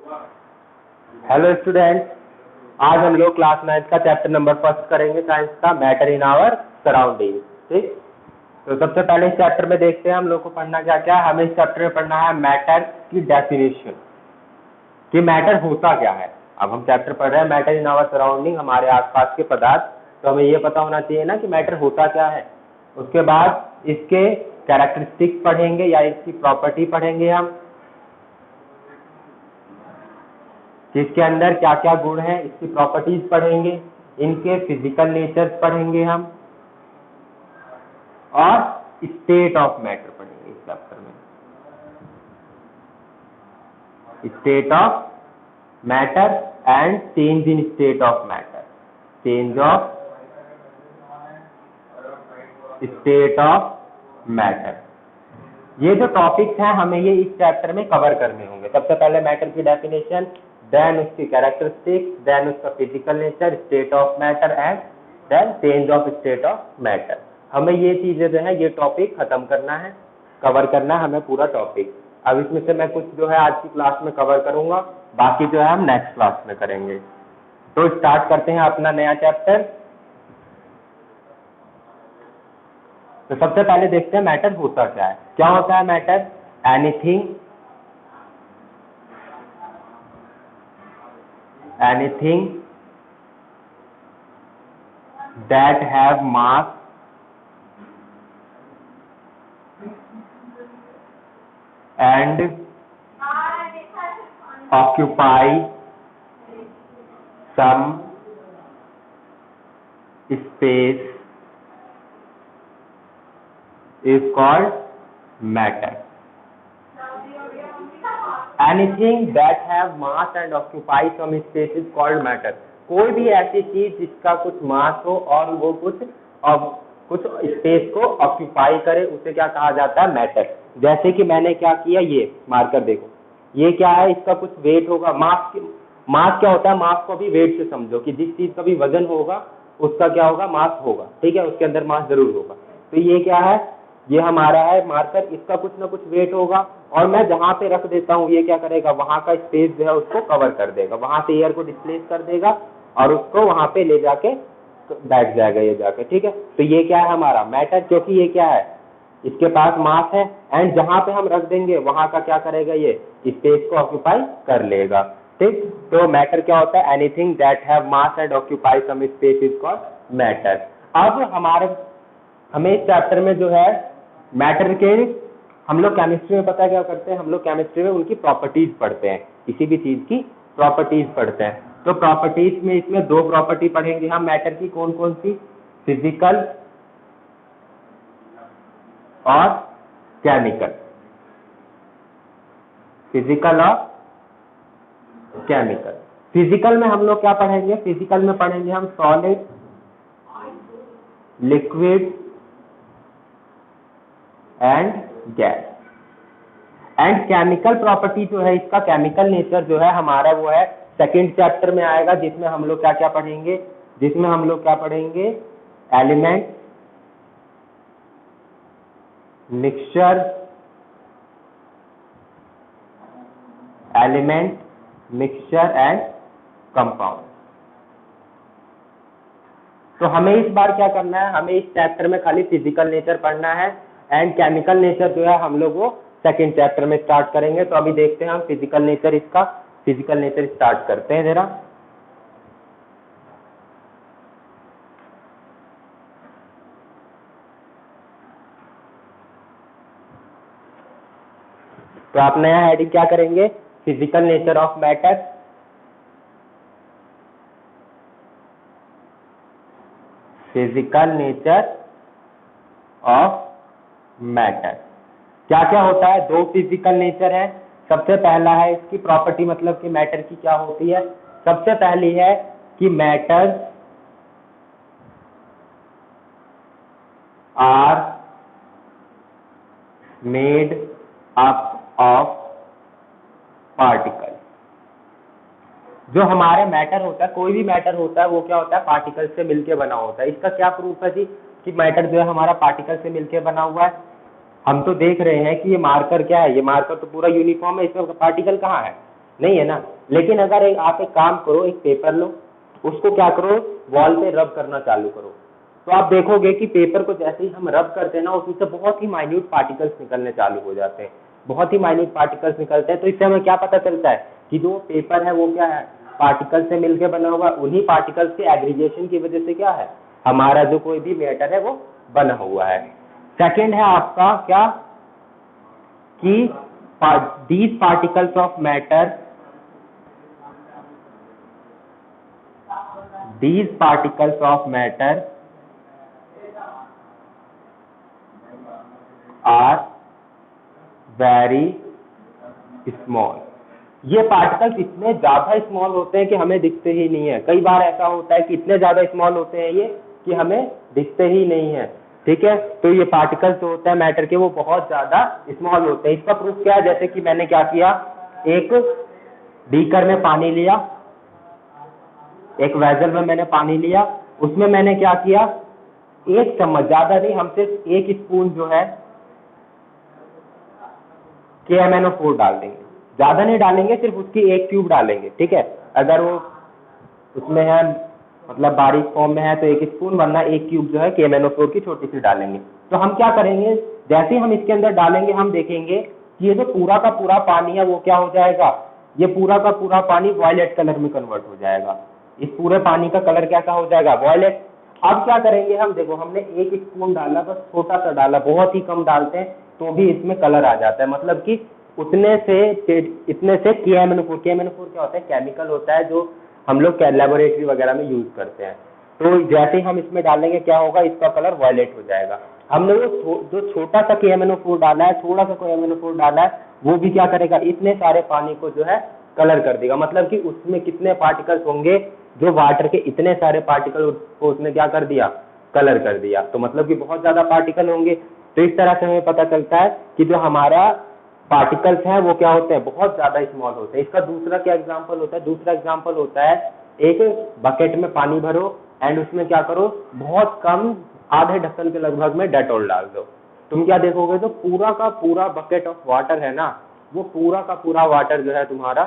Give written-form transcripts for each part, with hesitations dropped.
Hello students, आज हम लोग क्लास 9 का चैप्टर नंबर फर्स्ट करेंगे साइंस का, मैटर इन आवर सराउंडिंग। ठीक, तो सबसे पहले इस चैप्टर में देखते हैं हम लोग को पढ़ना क्या क्या। हमें इस चैप्टर में पढ़ना है मैटर की डेफिनेशन, कि मैटर होता क्या है। अब हम चैप्टर पढ़ रहे हैं मैटर इन आवर सराउंडिंग, हमारे आसपास के पदार्थ, तो हमें ये पता होना चाहिए ना कि मैटर होता क्या है। उसके बाद इसके कैरेक्टरिस्टिक्स पढ़ेंगे या इसकी प्रॉपर्टी पढ़ेंगे हम, कि इसके अंदर क्या क्या गुण हैं, इसकी प्रॉपर्टीज पढ़ेंगे, इनके फिजिकल नेचर्स पढ़ेंगे हम, और स्टेट ऑफ मैटर पढ़ेंगे इस चैप्टर में। State of matter and change in state of matter, change of state of matter. ये जो टॉपिक्स हैं हमें ये इस चैप्टर में कवर करने होंगे। सबसे पहले मैटर की डेफिनेशन, देन उसकी कैरेक्टरिस्टिक्स, देन उसका physical nature, state of matter and then change of state of matter. हमें ये चीजें जो है, ये टॉपिक खत्म करना है, कवर करना है हमें पूरा टॉपिक। अब इसमें से मैं कुछ जो है आज की क्लास में कवर करूंगा, बाकी जो है हम नेक्स्ट क्लास में करेंगे। तो स्टार्ट करते हैं अपना नया चैप्टर। तो सबसे पहले देखते हैं मैटर होता क्या है। क्या होता है matter? Anything that have mass and occupy some space is called matter. Anything that have mass and occupy some space is called matter. कोई भी ऐसी चीज जिसका कुछ मास हो और वो कुछ स्पेस को ऑक्यूपाई करे, उसे क्या कहा जाता है? मैटर। जैसे कि मैंने क्या किया, ये मार्कर देखो, ये क्या है, इसका कुछ वेट होगा। मास क्या होता है? मास को भी वेट से समझो, कि जिस चीज का भी वजन होगा उसका क्या होगा? मास होगा। ठीक है, उसके अंदर मास जरूर होगा। तो ये क्या है? ये हमारा है मार्कर, इसका कुछ ना कुछ वेट होगा, और मैं जहां पे रख देता हूँ ये क्या करेगा? वहां का स्पेस जो है उसको कवर कर देगा, वहां से एयर को डिस्प्लेस कर देगा और उसको वहां पे ले जाके बैठ जाएगा ये जाके। ठीक है, तो ये क्या है? हमारा मैटर। क्योंकि ये क्या है? इसके पास मास है, एंड जहां पे हम रख देंगे वहां का क्या करेगा? ये स्पेस को ऑक्यूपाई कर लेगा। ठीक, तो मैटर क्या होता है? Anything that have mass and occupy some space is called matter. अब हमें इस चैप्टर में जो है मैटर के, हम लोग केमिस्ट्री में पता है क्या करते हैं? हम लोग केमिस्ट्री में उनकी प्रॉपर्टीज पढ़ते हैं, किसी भी चीज की प्रॉपर्टीज पढ़ते हैं। तो प्रॉपर्टीज में इसमें दो प्रॉपर्टी पढ़ेंगे हम मैटर की। कौन कौन सी? फिजिकल और केमिकल। फिजिकल और केमिकल। फिजिकल में हम लोग क्या पढ़ेंगे? फिजिकल में पढ़ेंगे हम solid, liquid and gas. And chemical property जो है, इसका केमिकल नेचर जो है हमारा, वो है सेकेंड चैप्टर में आएगा, जिसमें हम लोग क्या क्या पढ़ेंगे? Element, mixture, and compound. तो हमें इस बार क्या करना है? हमें इस चैप्टर में खाली फिजिकल नेचर पढ़ना है, एंड केमिकल नेचर जो है हम लोग वो सेकेंड चैप्टर में स्टार्ट करेंगे। तो अभी देखते हैं हम फिजिकल नेचर, इसका फिजिकल नेचर स्टार्ट करते हैं जरा। तो आप नया हेडिंग क्या करेंगे? Physical nature of matter. Physical nature of matter. क्या क्या होता है? दो फिजिकल नेचर है। सबसे पहला है इसकी प्रॉपर्टी, मतलब कि मैटर की क्या होती है। सबसे पहली है कि matter are made up of particle. जो हमारे मैटर होता है, कोई भी मैटर होता है, वो क्या होता है? पार्टिकल से मिलके बना होता है। इसका क्या प्रूफ है जी कि मैटर जो है हमारा पार्टिकल से मिलके बना हुआ है? हम तो देख रहे हैं कि ये मार्कर क्या है, ये मार्कर तो पूरा यूनिफॉर्म है, इसमें पार्टिकल कहाँ है? नहीं है ना। लेकिन अगर आप एक काम करो, एक पेपर लो, उसको क्या करो, वॉल पे रब करना चालू करो, तो आप देखोगे कि पेपर को जैसे ही हम रब करते हैं ना, उसमें से बहुत ही माइन्यूट पार्टिकल्स निकलने चालू हो जाते हैं, बहुत ही माइन्यूट पार्टिकल्स निकलते हैं। तो इससे हमें क्या पता चलता है कि जो पेपर है वो क्या है, पार्टिकल से मिलकर बना हुआ। उन्हीं पार्टिकल्स के एग्रीगेशन की वजह से क्या है, हमारा जो कोई भी मैटर है वो बना हुआ है। सेकेंड है आपका क्या, कि these particles of matter are very small। ये पार्टिकल्स इतने ज्यादा स्मॉल होते हैं कि हमें दिखते ही नहीं है। कई बार ऐसा होता है कि इतने ज्यादा स्मॉल होते हैं ये कि हमें दिखते ही नहीं है, ठीक है। तो ये पार्टिकल्स जो होते हैं मैटर के, वो बहुत ज्यादा स्मॉल होते हैं। इसका प्रूफ क्या है, जैसे कि मैंने क्या किया, एक बीकर में पानी लिया, एक वेसल में मैंने पानी लिया, उसमें मैंने क्या किया, एक चम्मच, ज्यादा नहीं, हम सिर्फ एक स्पून जो है KMnO4 डाल देंगे, ज्यादा नहीं डालेंगे, सिर्फ उसकी एक क्यूब डालेंगे, ठीक है। अगर वो उसमें है मतलब बारीक फॉर्म में है तो एक स्पून, वरना एक क्यूब जो है KMnO4 की छोटी सी डालेंगे। तो हम क्या करेंगे, जैसे ही हम इसके अंदर डालेंगे हम देखेंगे कि ये जो पूरा का पूरा पानी है वो क्या हो जाएगा, ये पूरा का पूरा पानी वॉयलेट कलर में कन्वर्ट हो जाएगा। इस पूरे पानी का कलर कैसा हो जाएगा, वॉयलेट। अब क्या करेंगे हम, देखो हमने एक स्पून डाला, बस छोटा सा डाला, बहुत ही कम डालते हैं तो भी इसमें कलर आ जाता है। मतलब कि इतने से KMnO4 क्या होता है, केमिकल होता है जो हम लोग लेबोरेटरी वगैरह में यूज करते हैं। तो जैसे ही हम इसमें डालेंगे क्या होगा, इसका कलर वॉयलेट हो जाएगा। हमने वो जो छोटा सा KMnO4 डाला है, थोड़ा सा KMnO4 डाला है, वो भी क्या करेगा, इतने सारे पानी को जो है कलर कर देगा। मतलब कि उसमें कितने पार्टिकल्स होंगे, जो वाटर के इतने सारे पार्टिकल को उसने क्या कर दिया, कलर कर दिया। तो मतलब कि बहुत ज्यादा पार्टिकल होंगे। तो इस तरह से हमें पता चलता है कि जो हमारा पार्टिकल्स हैं वो क्या होते हैं, बहुत ज्यादा स्मॉल होते हैं। इसका दूसरा क्या एग्जांपल होता है, दूसरा एग्जांपल होता है, एक बकेट में पानी भरो एंड उसमें क्या करो, बहुत कम, आधे ढक्कन के लगभग में डेटॉल डाल दो। तुम क्या देखोगे, तो पूरा का पूरा बकेट ऑफ वाटर है ना, वो पूरा का पूरा वाटर जो है तुम्हारा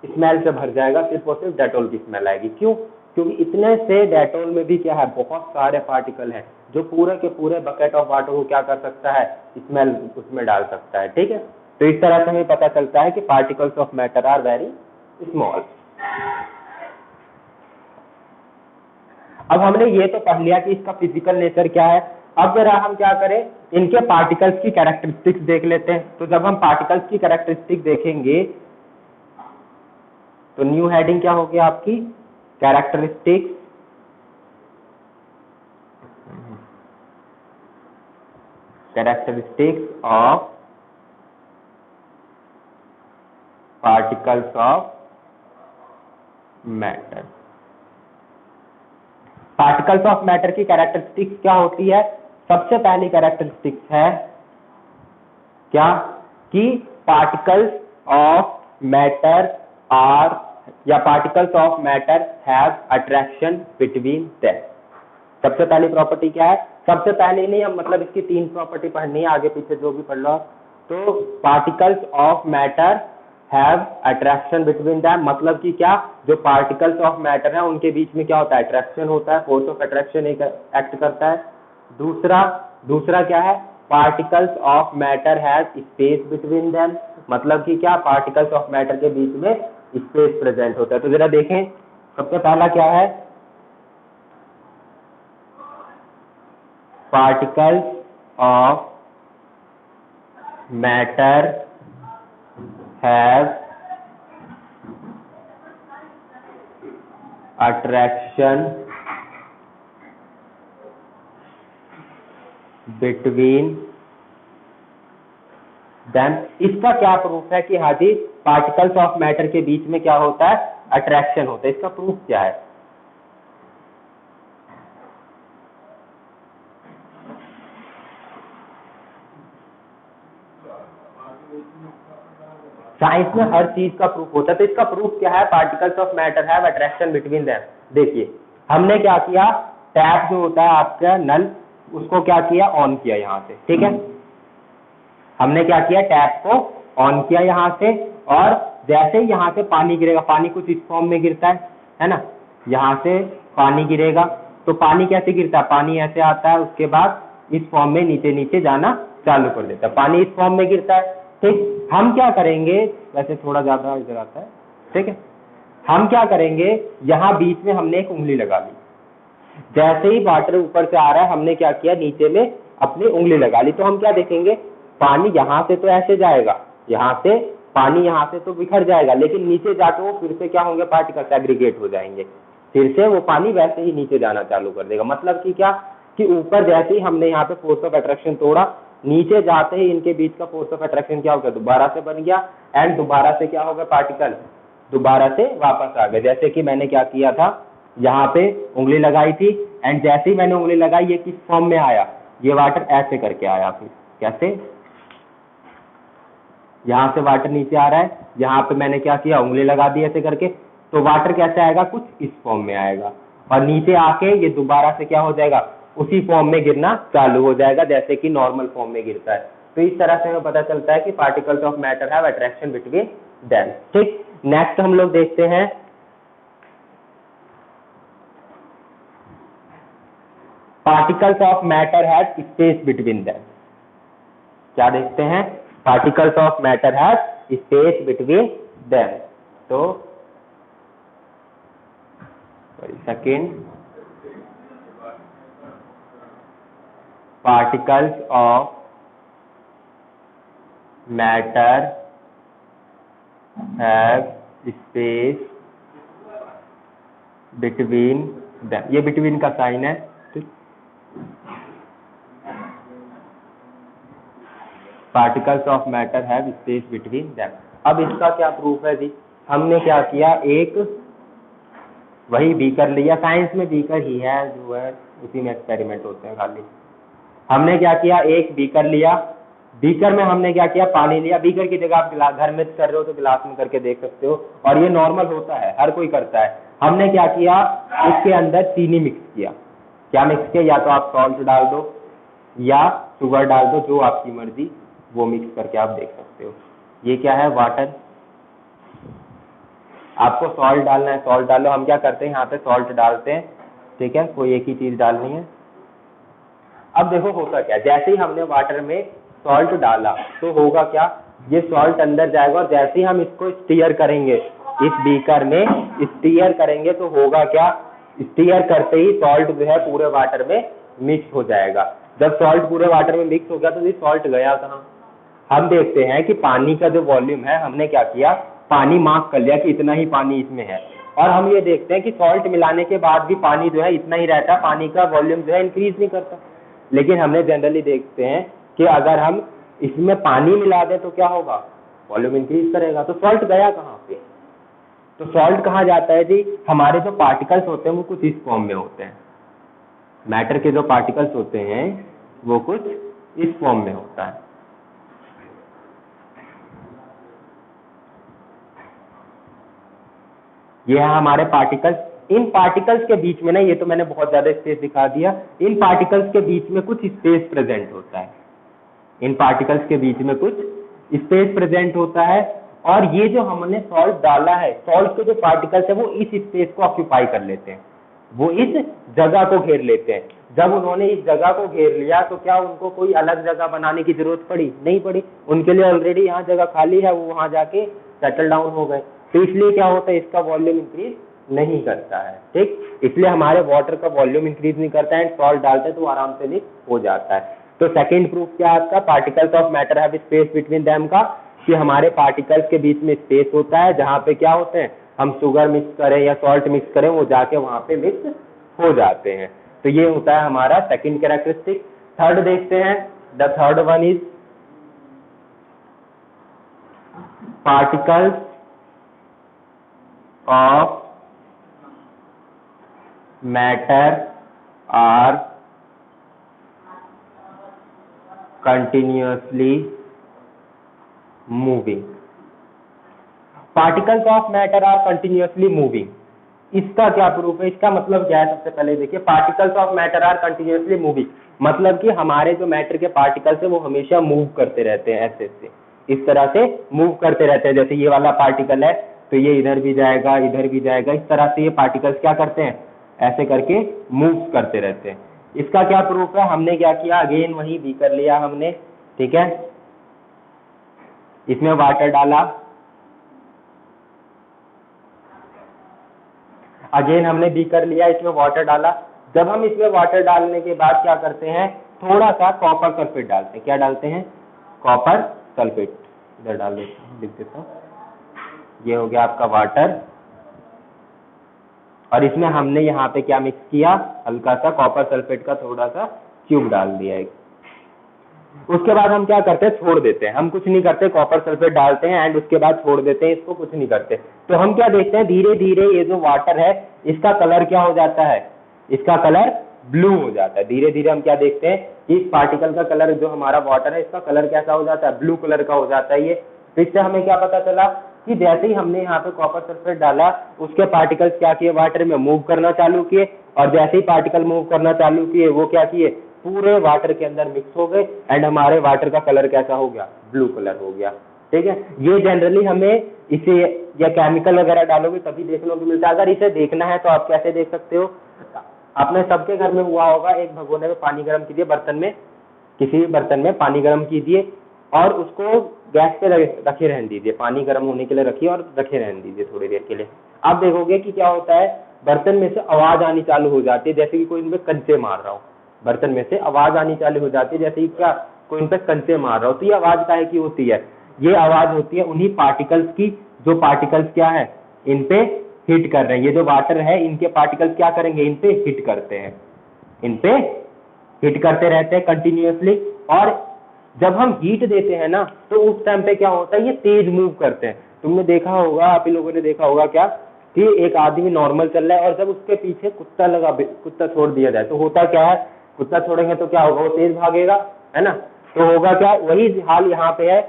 स्मेल से भर जाएगा, सिर्फ और सिर्फ डेटॉल की स्मेल आएगी। क्यों, क्योंकि इतने से डेटॉल में भी क्या है, बहुत सारे पार्टिकल हैं जो पूरे के पूरे बकेट ऑफ वाटर को क्या कर सकता है, स्मेल उसमें डाल सकता है, ठीक है। तो इस तरह से हमें पता चलता है कि particles of matter are very small. अब हमने ये तो पढ़ लिया कि इसका फिजिकल नेचर क्या है। अब जरा हम क्या करें, इनके पार्टिकल्स की कैरेक्टरिस्टिक्स देख लेते हैं। तो जब हम पार्टिकल्स की कैरेक्टरिस्टिक देखेंगे तो न्यू हेडिंग क्या होगी आपकी, characteristics of particles of matter. Particles of matter की कैरेक्टरिस्टिक्स क्या होती है, सबसे पहली कैरेक्टरिस्टिक्स है क्या, कि पार्टिकल्स ऑफ मैटर आर, या particles of matter have attraction between them. सबसे पहली प्रॉपर्टी क्या है, सबसे पहले नहीं, हम मतलब इसकी 3 प्रॉपर्टी पढ़नी है, आगे पीछे जो भी पढ़ लो। तो particles of matter have attraction between them, मतलब कि क्या, जो पार्टिकल्स ऑफ मैटर है उनके बीच में क्या होता है, अट्रैक्शन होता है, फोर्स ऑफ अट्रैक्शन एक एक्ट करता है। दूसरा क्या है, particles of matter have space between them, मतलब कि क्या, पार्टिकल्स ऑफ मैटर के बीच में स्पेस प्रेजेंट होता है। तो जरा देखें, सबसे पहला क्या है, particles of matter have attraction between them. इसका क्या प्रूफ है कि हाँ जी, पार्टिकल्स ऑफ मैटर के बीच में क्या होता है, अट्रैक्शन होता है। इसका प्रूफ क्या है, साइंस में हर चीज का प्रूफ होता है। तो इसका प्रूफ क्या है, particles of matter have attraction between them. देखिए हमने क्या किया, टैप जो होता है आपका नल, उसको क्या किया, ऑन किया यहां से, ठीक है। हमने क्या किया, टैप को ऑन किया यहाँ से, और जैसे ही यहाँ से पानी गिरेगा, पानी कुछ इस फॉर्म में गिरता है ना, यहाँ से पानी गिरेगा तो पानी कैसे गिरता है, पानी ऐसे आता है, उसके बाद इस फॉर्म में नीचे नीचे जाना चालू कर देता है, पानी इस फॉर्म में गिरता है। ठीक, हम क्या करेंगे, वैसे थोड़ा ज्यादा इधर आता है, ठीक है, हम क्या करेंगे, यहाँ बीच में हमने एक उंगली लगा ली, जैसे ही वाटर ऊपर से आ रहा है हमने क्या किया, नीचे में अपनी उंगली लगा ली, तो हम क्या देखेंगे, पानी यहाँ से तो ऐसे जाएगा, यहाँ से पानी यहाँ से तो बिखर जाएगा, लेकिन नीचे जाके वो फिर से क्या होंगे, पार्टिकल्स एग्रीगेट हो जाएंगे, फिर से वो पानी वैसे ही नीचे जाना चालू कर देगा। मतलब कि क्या, कि ऊपर जैसे ही हमने यहाँ पे फोर्स ऑफ अट्रैक्शन तोड़ा, नीचे जाते ही इनके बीच का फोर्स ऑफ अट्रैक्शन क्या हो गया, दोबारा से बन गया, एंड दोबारा से क्या हो गया, पार्टिकल दोबारा से वापस आ गए। जैसे कि मैंने क्या किया था, यहाँ पे उंगली लगाई थी, एंड जैसे ही मैंने उंगली लगाई ये किस फॉर्म में आया, ये वाटर ऐसे करके आया, फिर कैसे, यहाँ से वाटर नीचे आ रहा है, यहाँ पे मैंने क्या किया, उंगली लगा दी ऐसे करके, तो वाटर कैसे आएगा, कुछ इस फॉर्म में आएगा, और नीचे आके ये दोबारा से क्या हो जाएगा, उसी फॉर्म में गिरना चालू हो जाएगा जैसे कि नॉर्मल फॉर्म में गिरता है। तो इस तरह से हमें पता चलता है कि particles of matter have attraction between them. ठीक, नेक्स्ट हम लोग देखते हैं particles of matter have space between them. क्या देखते हैं, particles of matter have space between them. तो second, particles of matter have space between them। ये between का साइन है, ठीक, particles of matter have space between them। अब इसका क्या प्रूफ है जी, हमने क्या किया, एक वही बीकर लिया, साइंस में बीकर ही है जो है, उसी में एक्सपेरिमेंट होते हैं खाली। हमने क्या किया, एक बीकर लिया, बीकर में हमने क्या किया, पानी लिया, बीकर की जगह आप गिलास घर में कर रहे हो तो गिलास में करके देख सकते हो, और ये नॉर्मल होता है, हर कोई करता है। हमने क्या किया, इसके अंदर चीनी मिक्स किया। क्या मिक्स किया, या तो आप सॉल्ट डाल दो या शुगर डाल दो, जो आपकी मर्जी, वो मिक्स करके आप देख सकते हो। ये क्या है, वाटर, आपको सॉल्ट डालना है, सॉल्ट डालो, हम क्या करते हैं, यहाँ पे सॉल्ट डालते हैं, ठीक है, कोई एक ही चीज डालनी है। अब देखो होता क्या, जैसे ही हमने वाटर में सॉल्ट डाला तो होगा क्या, ये सॉल्ट अंदर जाएगा, और जैसे ही हम इसको स्टीयर करेंगे, इस बीकर में स्टीयर करेंगे तो होगा क्या, स्टीयर करते ही सॉल्ट जो है पूरे वाटर में मिक्स हो जाएगा। जब सॉल्ट पूरे वाटर में मिक्स हो गया तो ये सॉल्ट गया कहाँ, हम देखते हैं कि पानी का जो वॉल्यूम है, हमने क्या किया, पानी मार्क कर लिया कि इतना ही पानी इसमें है, और हम ये देखते हैं कि सॉल्ट मिलाने के बाद भी पानी जो है इतना ही रहता है, पानी का वॉल्यूम जो है इंक्रीज नहीं करता। लेकिन हमने जनरली देखते हैं कि अगर हम इसमें पानी मिला दें तो क्या होगा, वॉल्यूम इंक्रीज करेगा। तो सॉल्ट गया कहाँ पे, तो सॉल्ट कहाँ जाता है जी, हमारे जो पार्टिकल्स होते हैं वो कुछ इस फॉर्म में होते हैं, मैटर के जो पार्टिकल्स होते हैं वो कुछ इस फॉर्म में होता है। ये है हमारे पार्टिकल्स। इन पार्टिकल्स के बीच में ना, ये तो मैंने बहुत ज्यादा स्पेस दिखा दिया, इन पार्टिकल्स के बीच में कुछ स्पेस प्रेजेंट होता है, इन पार्टिकल्स के बीच में कुछ स्पेस प्रेजेंट होता है, और ये जो हमने सॉल्ट डाला है, सॉल्ट के जो पार्टिकल्स है वो इस स्पेस को ऑक्यूपाई कर लेते हैं, वो इस जगह को घेर लेते हैं। जब उन्होंने इस जगह को घेर लिया तो क्या उनको कोई अलग जगह बनाने की जरूरत पड़ी, नहीं पड़ी, उनके लिए ऑलरेडी यहाँ जगह खाली है, वो वहां जाके सेटल डाउन हो गए। तो इसलिए क्या होता है, इसका वॉल्यूम इंक्रीज नहीं करता है, ठीक, इसलिए हमारे वाटर का वॉल्यूम इंक्रीज नहीं करता है, सॉल्ट डालते हैं तो आराम से मिक्स हो जाता है। तो सेकंड प्रूफ क्या है आपका, particles of matter have space between them का, कि हमारे पार्टिकल्स के बीच में स्पेस होता है, जहां पे क्या होते हैं, हम शुगर मिक्स करें या सॉल्ट मिक्स करें, वो जाके वहां पे मिक्स हो जाते हैं। तो ये होता है हमारा सेकंड कैरेक्टरिस्टिक। थर्ड देखते हैं, the third one is particles of matter are continuously moving। Particles of matter are continuously moving, इसका क्या प्रूफ है, इसका मतलब क्या है, सबसे पहले देखिए, particles of matter are continuously moving, मतलब कि हमारे जो मैटर के पार्टिकल्स है वो हमेशा मूव करते रहते हैं ऐसे से। इस तरह से मूव करते रहते हैं। जैसे ये वाला पार्टिकल है तो ये इधर भी जाएगा, इधर भी जाएगा, इस तरह से ये पार्टिकल्स क्या करते हैं, ऐसे करके मूव करते रहते हैं। इसका क्या प्रूफ है, हमने क्या किया, अगेन वही बीकर लिया हमने, ठीक है, इसमें वाटर डाला, अगेन हमने बीकर लिया, इसमें वाटर डाला। जब हम इसमें वाटर डालने के बाद क्या करते हैं, थोड़ा सा कॉपर सल्फेट डालते हैं। क्या डालते हैं, कॉपर सल्फेट। इधर डाल देता हूँ, लिख देता हूँ, ये हो गया आपका वाटर, और इसमें हमने यहाँ पे क्या मिक्स किया, हल्का सा कॉपर सल्फेट का थोड़ा सा क्यूब डाल दिया एक। उसके बाद हम क्या करते हैं, छोड़ देते हैं, हम कुछ नहीं करते, कॉपर सल्फेट डालते हैं एंड उसके बाद छोड़ देते हैं, इसको कुछ नहीं करते। तो हम क्या देखते हैं, धीरे धीरे ये जो वाटर है इसका कलर क्या हो जाता है, इसका कलर ब्लू हो जाता है। धीरे धीरे हम क्या देखते हैं, इस पार्टिकल का कलर, जो हमारा वाटर है इसका कलर कैसा हो जाता है, ब्लू कलर का हो जाता है ये। तो इससे हमें क्या पता चला कि जैसे ही हमने यहाँ पे कॉपर सल्फेट डाला, उसके पार्टिकल्स क्या किए, वाटर में मूव करना चालू किए, और जैसे ही पार्टिकल मूव करना चालू किए, वो क्या किए, पूरे वाटर के अंदर मिक्स हो गए एंड हमारे वाटर का कलर कैसा हो गया, ब्लू कलर हो गया। ठीक है, ये जनरली हमें इसे या केमिकल वगैरह डालोगे तभी देखने को मिलता है। अगर इसे देखना है तो आप कैसे देख सकते हो, आपने सबके घर में हुआ होगा, एक भगोने में पानी गर्म कीजिए, बर्तन में, किसी भी बर्तन में पानी गर्म कीजिए और उसको गैस पे रखे रहने दीजिए, पानी गर्म होने के लिए रखिए और रखे रहने दीजिए थोड़ी देर के लिए। आप देखोगे कि क्या होता है, बर्तन में से आवाज आनी चालू हो जाती है, जैसे कि कोई इनमें कंचे मार रहा हो। बर्तन में से आवाज आनी चालू हो जाती है जैसे कि क्या कोई इन पे कंचे मार रहा हो। तो ये आवाज काहे की होती है, ये आवाज होती है उन्हीं पार्टिकल्स की, जो पार्टिकल्स क्या है, इन पे हिट कर रहे हैं। ये जो वाटर है इनके पार्टिकल्स क्या करेंगे, इन पे हिट करते हैं, इन पे हिट करते रहते हैं कंटिन्यूअसली। और जब हम हीट देते हैं ना तो उस टाइम पे क्या होता है, ये तेज मूव करते हैं। तुमने देखा होगा, आप ही लोगों ने देखा होगा क्या, कि एक आदमी नॉर्मल चल रहा है और जब उसके पीछे कुत्ता लगा, कुत्ता छोड़ दिया जाए तो होता क्या है, कुत्ता छोड़ेंगे तो क्या होगा, वो तेज भागेगा, है ना। तो होगा क्या, वही हाल यहाँ पे है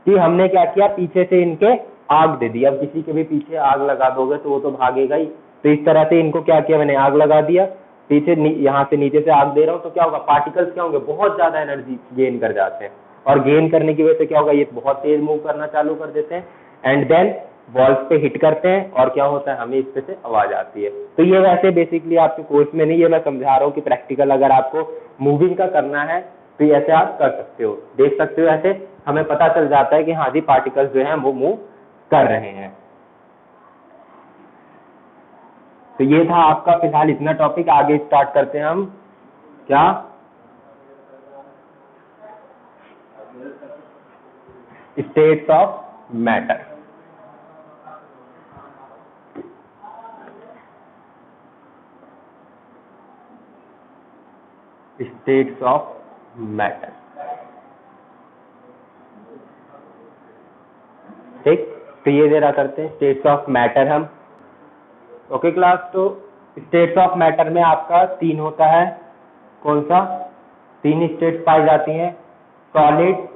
कि हमने क्या किया, पीछे से इनके आग दे दी। अब किसी के भी पीछे आग लगा दोगे तो वो तो भागेगा ही। तो इस तरह से इनको क्या किया, मैंने आग लगा दिया, पीछे यहाँ से नीचे से आग दे रहा हूँ, तो क्या होगा, पार्टिकल्स क्या होंगे, बहुत ज्यादा एनर्जी गेन कर जाते हैं, और गेन करने की वजह से क्या होगा, ये बहुत तेज मूव करना चालू कर देते हैं एंड देन वॉल्स पे हिट करते हैं, और क्या होता है, हमें इस पे से आवाज आती है। तो ये वैसे बेसिकली आपके कोर्स में नहीं, ये मैं समझा रहा हूँ कि प्रैक्टिकल अगर आपको मूविंग का करना है तो ऐसे आप कर सकते हो, देख सकते हो, ऐसे हमें पता चल जाता है कि हाँ जी पार्टिकल्स जो है वो मूव कर रहे हैं। तो ये था आपका फिलहाल इतना टॉपिक। आगे स्टार्ट करते हैं हम, क्या states of matter. States of matter, ठीक। तो ये जरा करते हैं स्टेट्स ऑफ मैटर हम। ओके क्लास, तो स्टेट्स ऑफ मैटर में आपका 3 होता है, कौन सा, 3 स्टेट्स पाई जाती हैं, solid,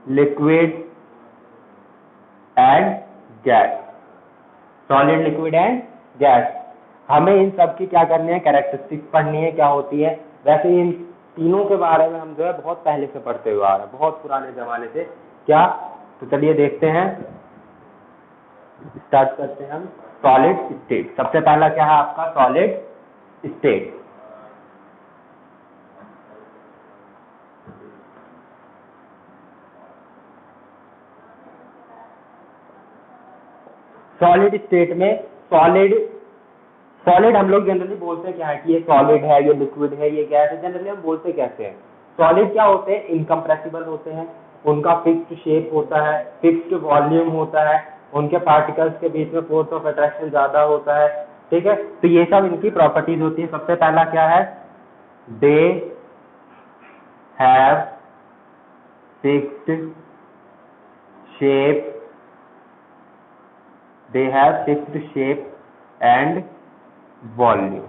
liquid and gas. Solid, liquid and gas. हमें इन सब की क्या करनी है, कैरेक्टरिस्टिक्स पढ़नी है, क्या होती है। वैसे इन तीनों के बारे में हम जो है बहुत पहले से पढ़ते हुए आ रहे हैं, बहुत पुराने जमाने से, क्या। तो चलिए देखते हैं, स्टार्ट करते हैं हम। सॉलिड स्टेट, सबसे पहला क्या है आपका, सॉलिड स्टेट। सॉलिड स्टेट में सॉलिड हम लोग जनरली बोलते क्या है कि ये सॉलिड है, ये लिक्विड है, ये गैस है, जनरली हम बोलते कैसे हैं। सॉलिड क्या होते हैं, इनकम्प्रेसिबल होते हैं, उनका फिक्स्ड शेप होता है, फिक्स्ड वॉल्यूम होता है, उनके पार्टिकल्स के बीच में फोर्स ऑफ अट्रैक्शन ज्यादा होता है, ठीक है। तो ये सब इनकी प्रॉपर्टीज होती है। सबसे पहला क्या है, they have fixed shape, they have fixed shape and volume।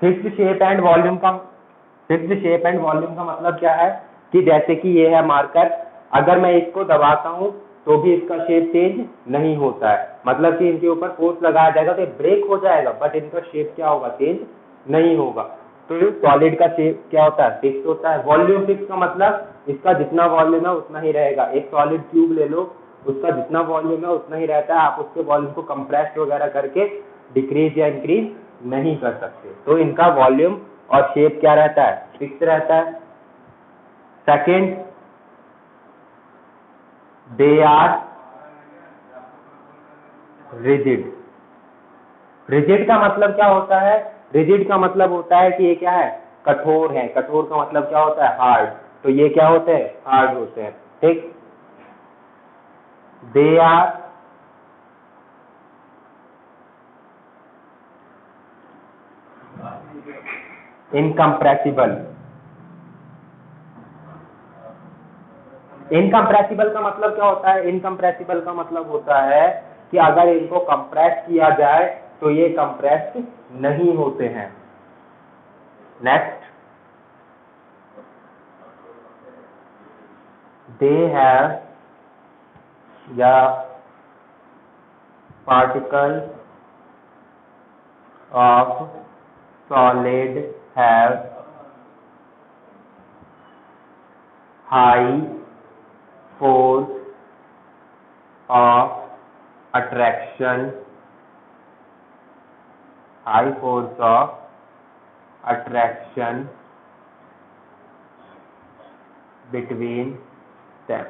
Fixed shape and volume का, फिक्स्ड शेप एंड वॉल्यूम का मतलब क्या है कि जैसे कि ये है मार्कर, अगर मैं इसको दबाता हूं तो भी इसका शेप चेंज नहीं होता है, मतलब कि इनके ऊपर फोर्स लगाया जाएगा तो ब्रेक हो जाएगा, बट इनका शेप क्या होगा, चेंज नहीं होगा। तो सॉलिड का शेप क्या होता है, फिक्स होता है। वॉल्यूम फिक्स का मतलब इसका जितना वॉल्यूम है उतना ही रहेगा। एक सॉलिड ट्यूब ले लो, उसका जितना वॉल्यूम है उतना ही रहता है, आप उसके वॉल्यूम को कंप्रेस वगैरह करके डिक्रीज या इंक्रीज नहीं कर सकते। तो इनका वॉल्यूम और शेप क्या रहता है, फिक्स रहता है। Second, they are rigid. Rigid का मतलब क्या होता है, रिजिड का मतलब होता है कि ये क्या है, कठोर है। कठोर का मतलब क्या होता है, हार्ड। तो ये क्या होते हैं, हार्ड होते हैं, ठीक। They are incompressible. इनकम्प्रेसिबल का मतलब क्या होता है, इनकम्प्रेसिबल का मतलब होता है कि अगर इनको कंप्रेस किया जाए तो ये कंप्रेस नहीं होते हैं। नेक्स्ट, दे हैव या particle of solid have high force of attraction, high force of attraction between them,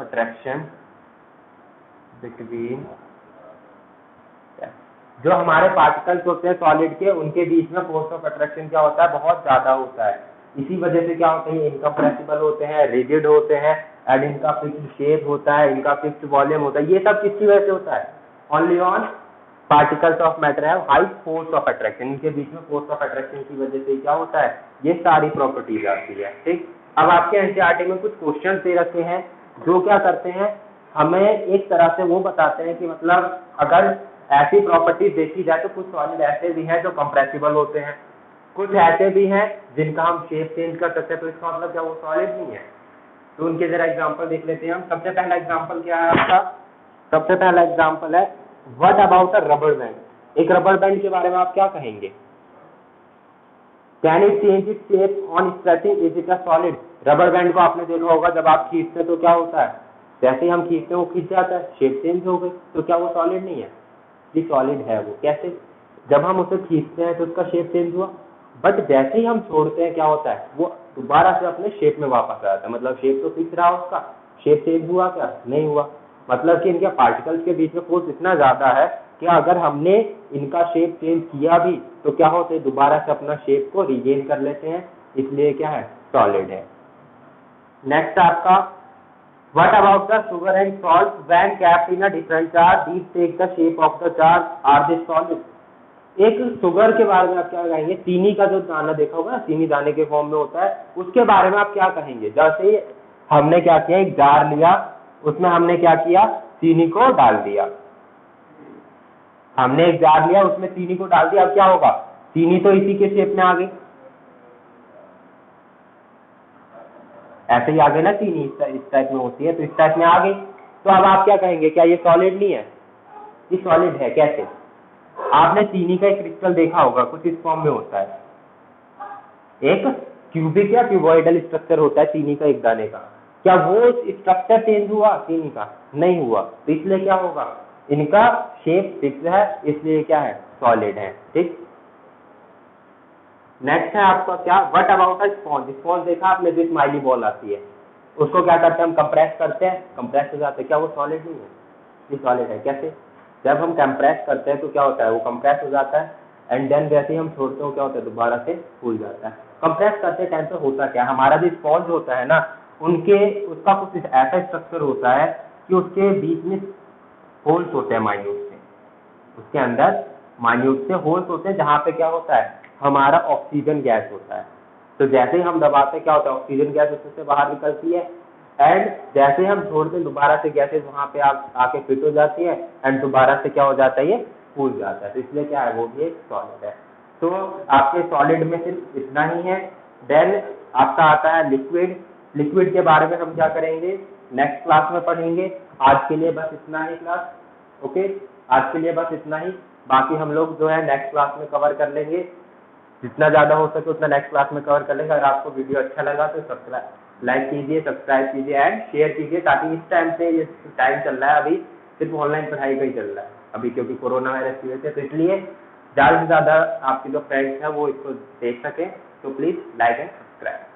attraction between them। जो हमारे पार्टिकल्स होते हैं सॉलिड के, उनके बीच में फोर्स ऑफ अट्रैक्शन क्या होता है, बहुत ज्यादा होता है। इसी वजह से क्या होते हैं, इनकम्प्रेसिबल होते हैं, रिजिड होते हैं, एंड इनका फिक्स्ड शेप होता है, इनका फिक्स्ड वॉल्यूम होता है। ये सब किसकी वजह से होता है, only on particles of matter have high force of attraction. इनके बीच में फोर्स ऑफ अट्रैक्शन की वजह से क्या होता है, ये सारी प्रॉपर्टीज आती है, ठीक। अब आपके एनसीईआरटी में कुछ क्वेश्चन दे रखे हैं जो क्या करते हैं, हमें एक तरह से वो बताते हैं कि मतलब अगर ऐसी प्रॉपर्टीज देखी जाए तो कुछ सॉलिड ऐसे भी हैं जो कंप्रेसिबल होते हैं, कुछ ऐसे भी हैं जिनका हम शेप चेंज कर सकते हैं, तो इसका मतलब क्या वो सॉलिड नहीं है। तो उनके जरा एग्जांपल देख लेते हैं हम। सबसे पहला एग्जांपल क्या है आपका, सबसे पहला एग्जांपल है what about a rubber band. एक रबर बैंड के बारे में आप क्या कहेंगे, can it change it shape on stretching, is it a solid. Rubber band को आपने देखा होगा, जब आप खींचते हैं तो क्या होता है, जैसे ही हम खींचते हैं वो खींच जाता है, शेप चेंज हो गई। तो क्या वो सॉलिड नहीं है, ये सॉलिड है। वो कैसे, जब हम उसे खींचते हैं तो उसका शेप चेंज हुआ, बट जैसे ही हम छोड़ते हैं क्या होता है, वो दोबारा से अपने शेप में वापस आ जाता है। मतलब शेप तो फिक्स रहा उसका, शेप चेंज हुआ क्या, नहीं हुआ। मतलब कि इनके पार्टिकल्स के बीच में फोर्स इतना ज्यादा है कि अगर हमने इनका शेप चेंज किया भी तो क्या होते हैं, दोबारा से अपना शेप को रिगेन कर लेते हैं, इसलिए क्या है, सॉलिड है। नेक्स्ट आपका, what about the sugar and salt when kept in a different jar, these take the shape of the jar, are they solid। एक शुगर के बारे में आप क्या कहेंगे, चीनी का जो दाना देखा होगा, चीनी दाने के फॉर्म में होता है, उसके बारे में आप क्या कहेंगे। जैसे हमने क्या किया, एक जार लिया, उसमें हमने क्या किया, चीनी को डाल दिया। हमने एक जार लिया, उसमें चीनी को डाल दिया, अब क्या होगा, चीनी तो इसी के शेप में आ गई, ऐसे ही आ गई ना चीनी, इस टाइप में होती है तो इस टाइप में आ गई। तो अब आप क्या कहेंगे, क्या ये सॉलिड नहीं है, ये सॉलिड है। कैसे, आपने चीनी का एक क्रिस्टल देखा होगा, कुछ इस फॉर्म में होता है, एक क्यूबिक या क्यूबॉइडल स्ट्रक्चर होता है चीनी का एक दाने का। क्या वो स्ट्रक्चर चेंज हुआ चीनी का, नहीं हुआ। तो इसलिए क्या होगा, इनका शेप फिक्स है, इसलिए क्या है, सॉलिड है, ठीक। नेक्स्ट है आपका क्या, what about a sponge. Sponge देखा आपने, जो स्माइली बॉल आती है, उसको क्या करते हैं हम, कंप्रेस करते हैं, कंप्रेस हो जाते हैं, क्या वो सॉलिड नहीं है, ये सॉलिड है। कैसे, जब हम कंप्रेस करते हैं तो क्या होता है, वो कंप्रेस हो जाता है, एंड देन जैसे ही हम छोड़ते हो क्या होता है, दोबारा से फूल जाता है। कंप्रेस करते टाइम पे होता क्या, हमारा जो स्पॉन्ज होता है ना, उसका कुछ ऐसा स्ट्रक्चर होता है कि उसके बीच में होल्स होते हैं माइन्यूट से, उसके अंदर माइन्यूट से होल्स होते हैं, जहाँ पे क्या होता है, हमारा ऑक्सीजन गैस होता है। तो जैसे ही हम दबाते हैं क्या होता है, ऑक्सीजन गैस उससे बाहर निकलती है, एंड जैसे ही हम छोड़ते हैं दोबारा से गैसेस वहां पे आके फिट हो जाती है, एंड दोबारा से क्या हो जाता है, ये फूल जाता है। तो इसलिए क्या है, वो भी एक सॉलिड है। तो आपके सॉलिड में सिर्फ इतना ही है। देन आपका आता है लिक्विड। लिक्विड के बारे में हम क्या करेंगे, नेक्स्ट क्लास में पढ़ेंगे। आज के लिए बस इतना ही क्लास, ओके, आज के लिए बस इतना ही। बाकी हम लोग जो है नेक्स्ट क्लास में कवर कर लेंगे, जितना ज़्यादा हो सके उतना नेक्स्ट क्लास में कवर कर लेंगे। अगर आपको वीडियो अच्छा लगा तो लाइक कीजिए, सब्सक्राइब कीजिए एंड शेयर कीजिए, ताकि इस टाइम पे ये टाइम चल रहा है अभी सिर्फ ऑनलाइन पढ़ाई का ही चल रहा है अभी, क्योंकि कोरोना वायरस की वजह से, तो इसलिए ज़्यादा से ज़्यादा आपके जो फ्रेंड्स हैं वो इसको देख सकें। तो प्लीज़ लाइक एंड सब्सक्राइब।